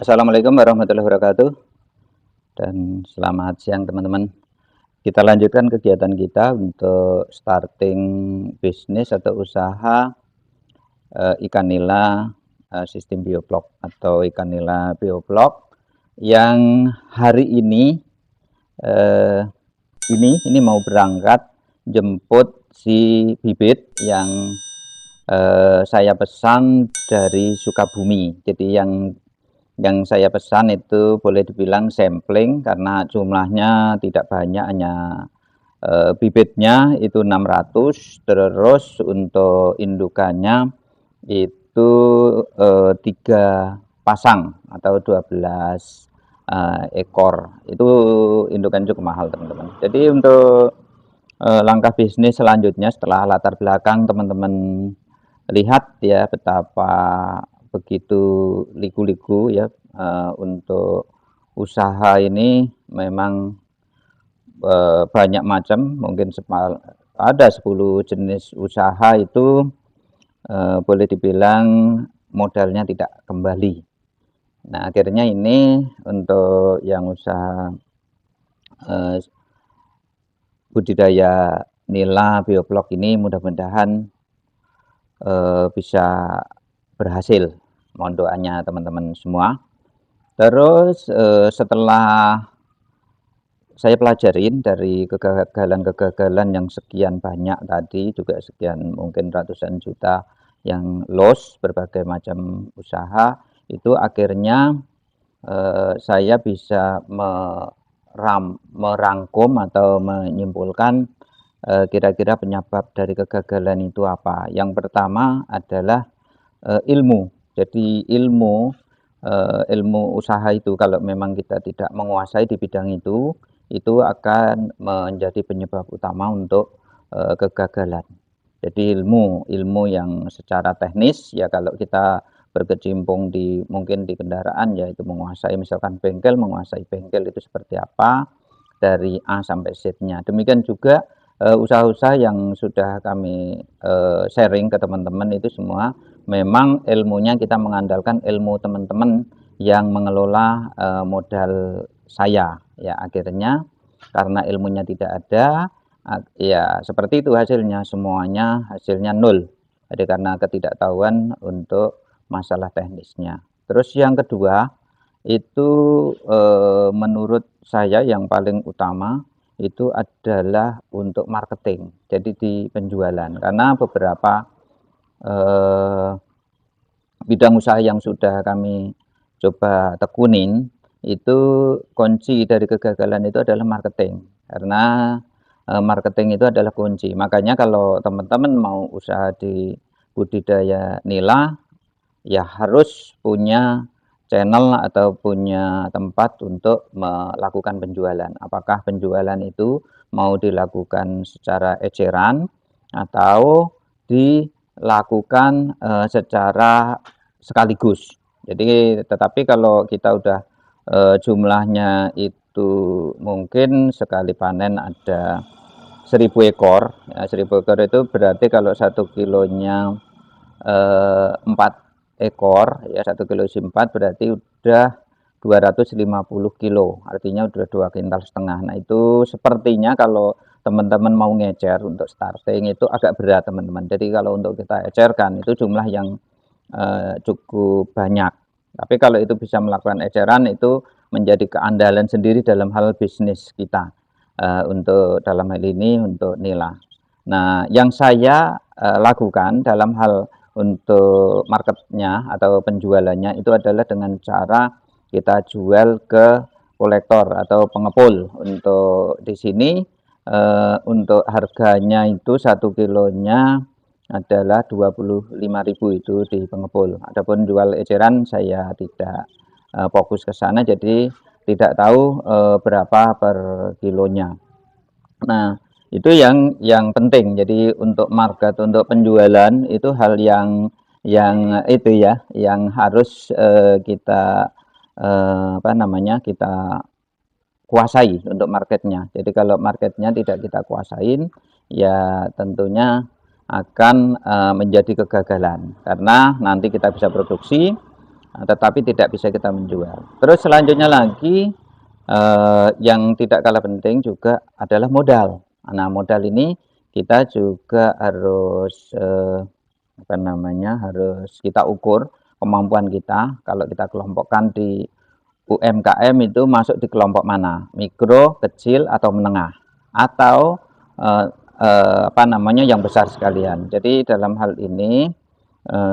Assalamualaikum warahmatullahi wabarakatuh dan selamat siang teman-teman. Kita lanjutkan kegiatan kita untuk starting bisnis atau usaha ikan nila sistem bioblok atau ikan nila bioblok yang hari eh, ini mau berangkat jemput si bibit yang saya pesan dari Sukabumi. Jadi yang saya pesan itu boleh dibilang sampling karena jumlahnya tidak banyak, hanya bibitnya itu 600, terus untuk indukannya itu 3 pasang atau 12 ekor. Itu indukan cukup mahal teman-teman. Jadi untuk langkah bisnis selanjutnya setelah latar belakang teman-teman lihat ya betapa begitu liku-liku ya untuk usaha ini memang banyak macam, mungkin ada 10 jenis usaha itu boleh dibilang modalnya tidak kembali. Nah, akhirnya ini untuk yang usaha budidaya nila bioblok ini mudah-mudahan bisa berhasil. Mohon doanya teman-teman semua. Terus setelah saya pelajarin dari kegagalan-kegagalan yang sekian banyak tadi, juga sekian mungkin ratusan juta yang loss berbagai macam usaha, itu akhirnya saya bisa merangkum atau menyimpulkan kira-kira penyebab dari kegagalan itu apa. Yang pertama adalah ilmu. Jadi ilmu usaha itu kalau memang kita tidak menguasai di bidang itu akan menjadi penyebab utama untuk kegagalan. Jadi ilmu yang secara teknis ya, kalau kita berkecimpung mungkin di kendaraan, yaitu menguasai misalkan bengkel, menguasai bengkel itu seperti apa dari A sampai Z-nya. Demikian juga usaha-usaha yang sudah kami sharing ke teman-teman itu semua memang ilmunya kita mengandalkan ilmu teman-teman yang mengelola modal saya ya. Akhirnya karena ilmunya tidak ada ya seperti itu hasilnya, semuanya hasilnya nol. Jadi karena ketidaktahuan untuk masalah teknisnya. Terus yang kedua itu menurut saya yang paling utama itu adalah untuk marketing. Jadi di penjualan, karena beberapa bidang usaha yang sudah kami coba tekunin itu kunci dari kegagalan itu adalah marketing. Karena marketing itu adalah kunci. Makanya kalau teman-teman mau usaha di budidaya nila ya harus punya channel atau punya tempat untuk melakukan penjualan. Apakah penjualan itu mau dilakukan secara eceran atau dilakukan secara sekaligus. Jadi tetapi kalau kita udah jumlahnya itu mungkin sekali panen ada 1000 ekor ya, 1000 ekor itu berarti kalau 1 kilonya 4 ekor ya, 1 kilo isi 4 berarti udah 250 kilo, artinya udah 2,5 kintal. Nah itu sepertinya kalau teman-teman mau ngecer untuk starting itu agak berat teman-teman. Jadi kalau untuk kita ecerkan itu jumlah yang cukup banyak. Tapi kalau itu bisa melakukan eceran itu menjadi keandalan sendiri dalam hal bisnis kita untuk dalam hal ini untuk nila. Nah yang saya lakukan dalam hal untuk marketnya atau penjualannya itu adalah dengan cara kita jual ke kolektor atau pengepul. Untuk di sini untuk harganya itu 1 kilonya adalah 25.000 itu di pengepul. Adapun jual eceran saya tidak fokus ke sana, jadi tidak tahu berapa per kilonya. Nah, itu yang penting. Jadi untuk market, untuk penjualan itu hal yang itu ya, yang harus kita apa namanya, kita kuasai untuk marketnya. Jadi kalau marketnya tidak kita kuasain, ya tentunya akan menjadi kegagalan. Karena nanti kita bisa produksi, tetapi tidak bisa kita menjual. Terus selanjutnya lagi yang tidak kalah penting juga adalah modal. Nah, modal ini kita juga harus harus kita ukur kemampuan kita. Kalau kita kelompokkan di UMKM itu masuk di kelompok mana? Mikro, kecil, atau menengah, atau yang besar sekalian. Jadi dalam hal ini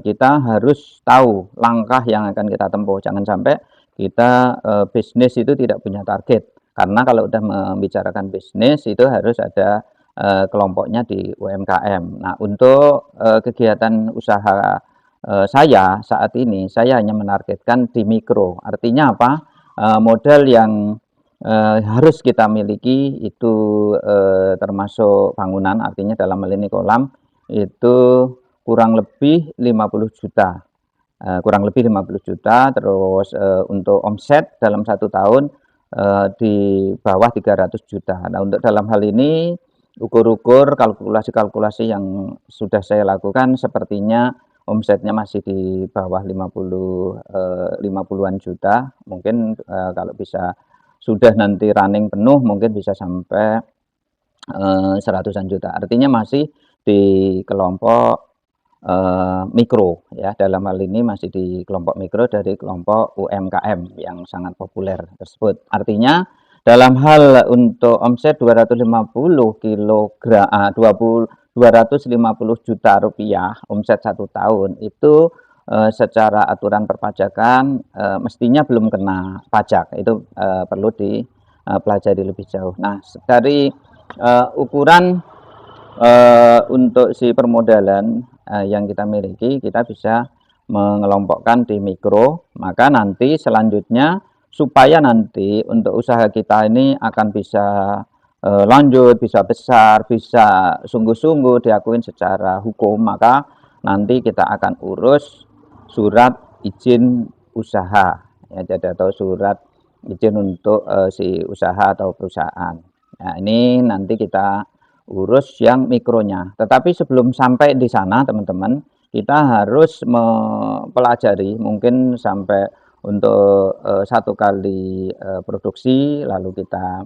kita harus tahu langkah yang akan kita tempuh. Jangan sampai kita bisnis itu tidak punya target. Karena kalau sudah membicarakan bisnis itu harus ada kelompoknya di UMKM. Nah, untuk kegiatan usaha saya saat ini, saya hanya menargetkan di mikro. Artinya apa? Modal yang harus kita miliki itu termasuk bangunan, artinya dalam hal ini kolam, itu kurang lebih 50 juta. Kurang lebih 50 juta, terus untuk omset dalam 1 tahun di bawah 300 juta. Nah, untuk dalam hal ini, ukur-ukur kalkulasi-kalkulasi yang sudah saya lakukan sepertinya omsetnya masih di bawah 50-an juta. Mungkin kalau bisa sudah nanti running penuh mungkin bisa sampai 100-an juta. Artinya masih di kelompok mikro ya, dalam hal ini masih di kelompok mikro dari kelompok UMKM yang sangat populer tersebut. Artinya dalam hal untuk omset 250 juta rupiah omset 1 tahun itu secara aturan perpajakan mestinya belum kena pajak. Itu perlu dipelajari lebih jauh. Nah, dari ukuran untuk si permodalan yang kita miliki, kita bisa mengelompokkan di mikro. Maka nanti selanjutnya supaya nanti untuk usaha kita ini akan bisa lanjut, bisa besar, bisa sungguh-sungguh diakuin secara hukum, maka nanti kita akan urus surat izin usaha ya, jadi atau surat izin untuk si usaha atau perusahaan. Nah, ini nanti kita urus yang mikronya. Tetapi sebelum sampai di sana, teman-teman, kita harus mempelajari mungkin sampai untuk 1 kali produksi, lalu kita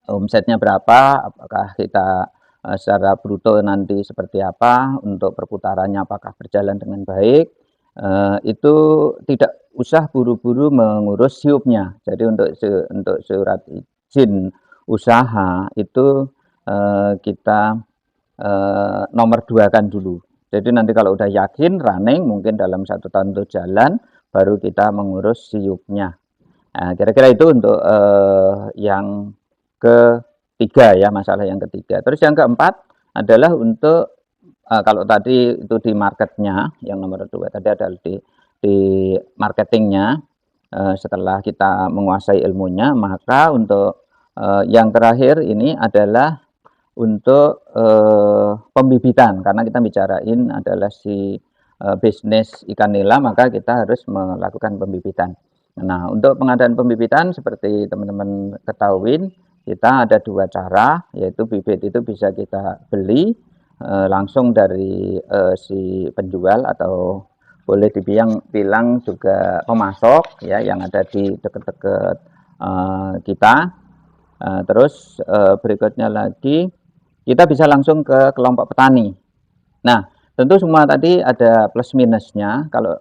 omsetnya berapa, apakah kita secara bruto nanti seperti apa, untuk perputarannya apakah berjalan dengan baik. Itu tidak usah buru-buru mengurus siupnya. Jadi untuk surat izin usaha itu kita nomor 2 kan dulu. Jadi nanti kalau udah yakin running mungkin dalam 1 tahun itu jalan, baru kita mengurus siupnya. Nah, kira-kira itu untuk yang ketiga ya, masalah yang ketiga. Terus yang keempat adalah untuk kalau tadi itu di marketnya, yang nomor 2 tadi adalah di marketingnya. Setelah kita menguasai ilmunya, maka untuk yang terakhir ini adalah untuk pembibitan, karena kita bicarain adalah si bisnis ikan nila, maka kita harus melakukan pembibitan. Nah, untuk pengadaan pembibitan seperti teman-teman ketahui, kita ada 2 cara, yaitu bibit itu bisa kita beli langsung dari si penjual, atau boleh dibilang juga pemasok ya, yang ada di dekat-dekat kita. Terus berikutnya lagi kita bisa langsung ke kelompok petani. Nah, tentu semua tadi ada plus minusnya. Kalau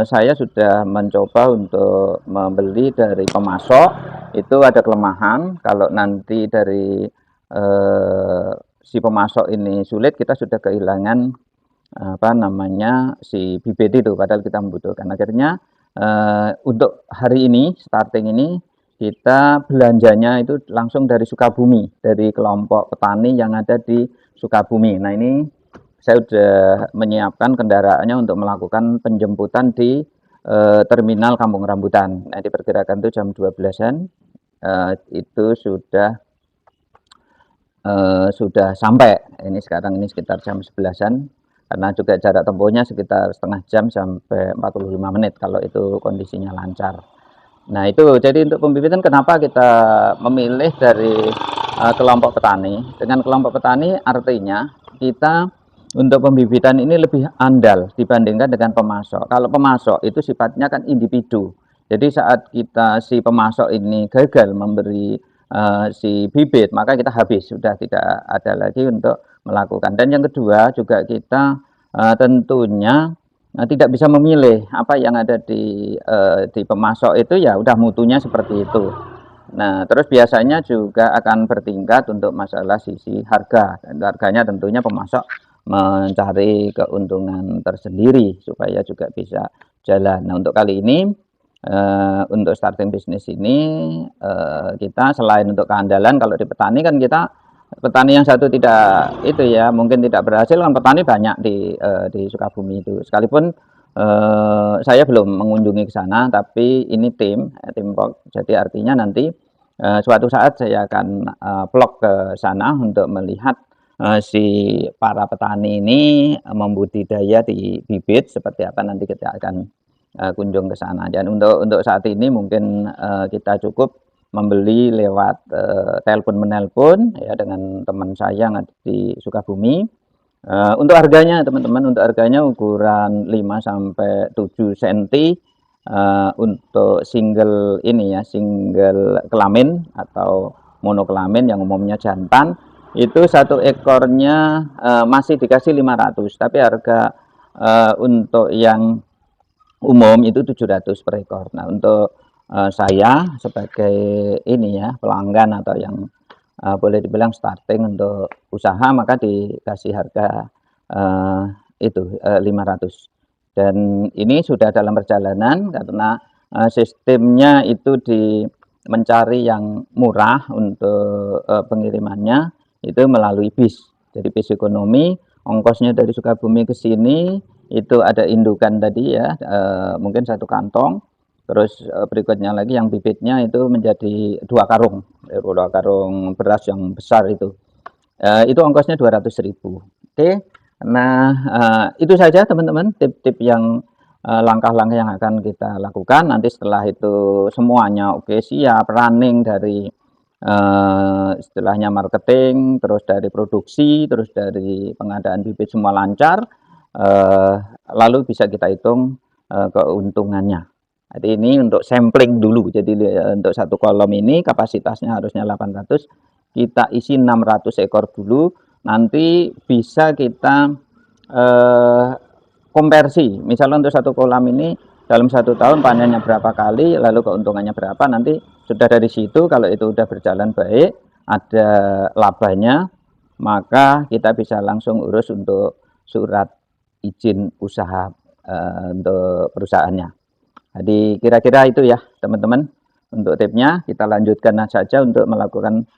saya sudah mencoba untuk membeli dari pemasok, itu ada kelemahan. Kalau nanti dari si pemasok ini sulit, kita sudah kehilangan si bibit itu, padahal kita membutuhkan. Akhirnya untuk hari ini, starting ini, kita belanjanya itu langsung dari Sukabumi, dari kelompok petani yang ada di Sukabumi. Nah, ini saya sudah menyiapkan kendaraannya untuk melakukan penjemputan di terminal Kampung Rambutan. Nah, diperkirakan itu jam 12-an itu sudah sampai. Ini sekarang ini sekitar jam 11-an, karena juga jarak tempuhnya sekitar setengah jam sampai 45 menit kalau itu kondisinya lancar. Nah, itu jadi untuk pembibitan kenapa kita memilih dari kelompok petani. Dengan kelompok petani artinya kita untuk pembibitan ini lebih andal dibandingkan dengan pemasok. Kalau pemasok itu sifatnya kan individu. Jadi saat kita si pemasok ini gagal memberi si bibit, maka kita habis, sudah tidak ada lagi untuk melakukan. Dan yang kedua juga kita tentunya tidak bisa memilih apa yang ada di pemasok itu, ya udah mutunya seperti itu. Nah, terus biasanya juga akan bertingkat untuk masalah sisi harga. Dan harganya tentunya pemasok mencari keuntungan tersendiri supaya juga bisa jalan. Nah, untuk kali ini untuk starting bisnis ini kita selain untuk keandalan, kalau di petani kan kita petani yang satu tidak itu ya mungkin tidak berhasil, kan petani banyak di Sukabumi itu. Sekalipun saya belum mengunjungi ke sana, tapi ini tim work. Jadi artinya nanti suatu saat saya akan vlog ke sana untuk melihat si para petani ini membudidaya di bibit seperti apa, nanti kita akan kunjung ke sana. Dan untuk saat ini mungkin kita cukup membeli lewat telepon menelpon ya dengan teman saya yang ada di Sukabumi. Untuk harganya teman-teman, untuk harganya ukuran 5 sampai 7 cm untuk single ini ya, single kelamin atau monokelamin yang umumnya jantan, itu satu ekornya masih dikasih 500, tapi harga untuk yang umum itu 700 per ekor. Nah, untuk saya sebagai ini ya pelanggan atau yang boleh dibilang starting untuk usaha, maka dikasih harga itu 500. Dan ini sudah dalam perjalanan karena sistemnya itu mencari yang murah untuk pengirimannya itu melalui bis. Jadi bis ekonomi, ongkosnya dari Sukabumi ke sini itu ada indukan tadi ya, mungkin 1 kantong. Terus berikutnya lagi yang bibitnya itu menjadi 2 karung, 2 karung beras yang besar itu ongkosnya 200.000. Oke. Nah, itu saja teman-teman tip-tip yang langkah-langkah yang akan kita lakukan. Nanti setelah itu semuanya oke, siap running dari istilahnya marketing, terus dari produksi, terus dari pengadaan bibit semua lancar, lalu bisa kita hitung keuntungannya. Jadi ini untuk sampling dulu. Jadi untuk 1 kolom ini kapasitasnya harusnya 800, kita isi 600 ekor dulu. Nanti bisa kita konversi. Misalnya untuk 1 kolam ini dalam 1 tahun panennya berapa kali, lalu keuntungannya berapa, nanti sudah dari situ kalau itu sudah berjalan baik, ada labanya, maka kita bisa langsung urus untuk surat izin usaha untuk perusahaannya. Jadi kira-kira itu ya teman-teman untuk tipnya. Kita lanjutkan saja untuk melakukan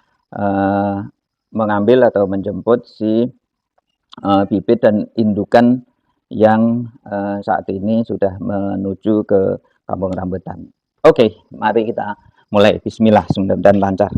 mengambil atau menjemput si bibit dan indukan yang saat ini sudah menuju ke Kampung Rambutan. Oke, mari kita mulai. Bismillah, mudah-mudahan lancar.